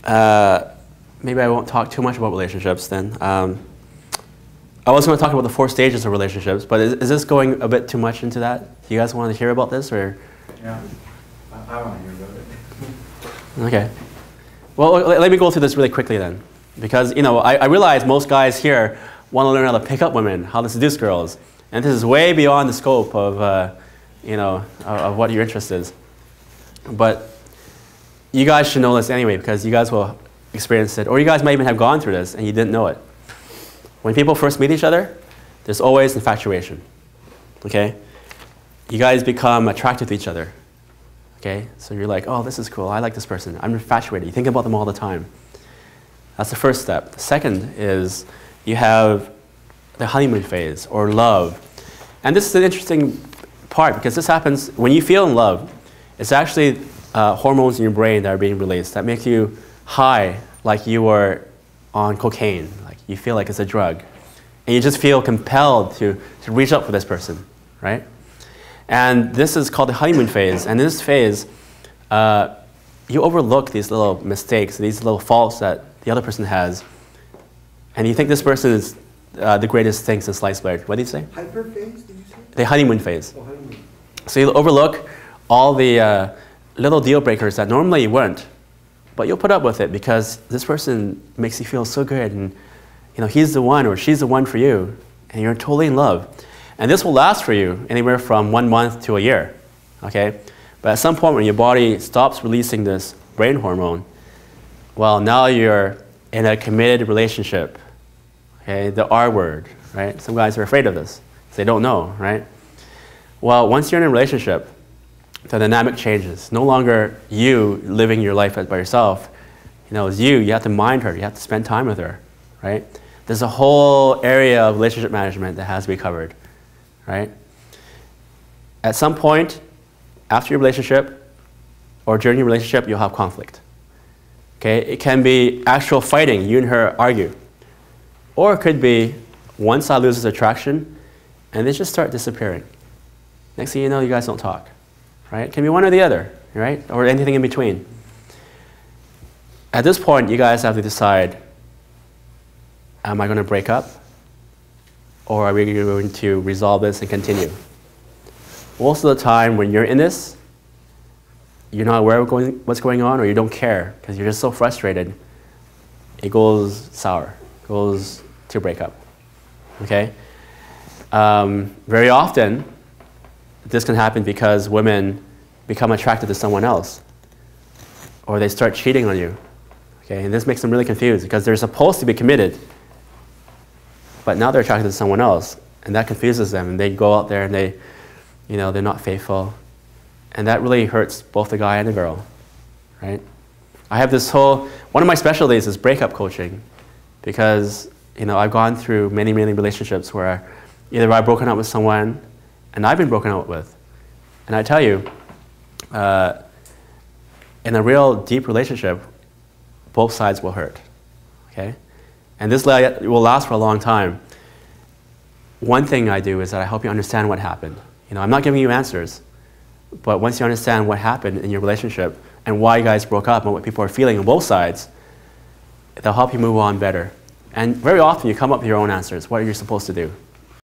maybe I won't talk too much about relationships then. I was going to talk about the 4 stages of relationships, but is this going a bit too much into that? Do you guys want to hear about this, or? Yeah, I want to hear about it. Okay. Well, let me go through this really quickly then, because I realize most guys here want to learn how to pick up women, how to seduce girls, and this is way beyond the scope of of what your interest is. But you guys should know this anyway, because you guys will experience it, or you guys might even have gone through this and you didn't know it. When people first meet each other, there's always infatuation, okay? You guys become attracted to each other, okay? So you're like, oh, this is cool, I like this person, I'm infatuated. You think about them all the time. That's the first step. The second is you have the honeymoon phase, or love. And this is an interesting part, because this happens when you feel in love. It's actually hormones in your brain that are being released that make you high, like you were on cocaine. You feel like it's a drug. And you just feel compelled to reach out for this person, right? And this is called the honeymoon phase. And in this phase, you overlook these little mistakes, these little faults that the other person has. And you think this person is the greatest thing since sliced bread. What did you say? Hyper phase, did you say? The honeymoon phase. Oh, honeymoon. So you overlook all the little deal breakers that normally you wouldn't. But you'll put up with it because this person makes you feel so good, and he's the one or she's the one for you, and you're totally in love. And this will last for you anywhere from 1 month to a year, okay? But at some point when your body stops releasing this brain hormone, well, now you're in a committed relationship, okay? The R word, right? Some guys are afraid of this. They don't know, right? Well, once you're in a relationship, the dynamic changes. No longer you living your life by yourself. It's you. You have to mind her. You have to spend time with her, right? There's a whole area of relationship management that has to be covered, right? At some point, after your relationship or during your relationship, you'll have conflict. Okay? It can be actual fighting. You and her argue. Or it could be one side loses attraction and they just start disappearing. Next thing you know, you guys don't talk, right? It can be one or the other, right? Or anything in between. At this point, you guys have to decide, am I going to break up? Or are we going to resolve this and continue? Most of the time when you're in this, you're not aware of what's going on, or you don't care because you're just so frustrated. It goes sour, goes to breakup, okay? Very often, this can happen because women become attracted to someone else, or they start cheating on you, okay? And this makes them really confused because they're supposed to be committed, but now they're attracted to someone else, and that confuses them, and they go out there and they're not faithful, and that really hurts both the guy and the girl, right? I have one of my specialties is breakup coaching, because I've gone through many relationships where either I've broken up with someone and I've been broken up with, and I tell you, in a real deep relationship, both sides will hurt, okay? And this will last for a long time. One thing I do is that I help you understand what happened. I'm not giving you answers, but once you understand what happened in your relationship and why you guys broke up and what people are feeling on both sides, they'll help you move on better. And very often you come up with your own answers. What are you supposed to do?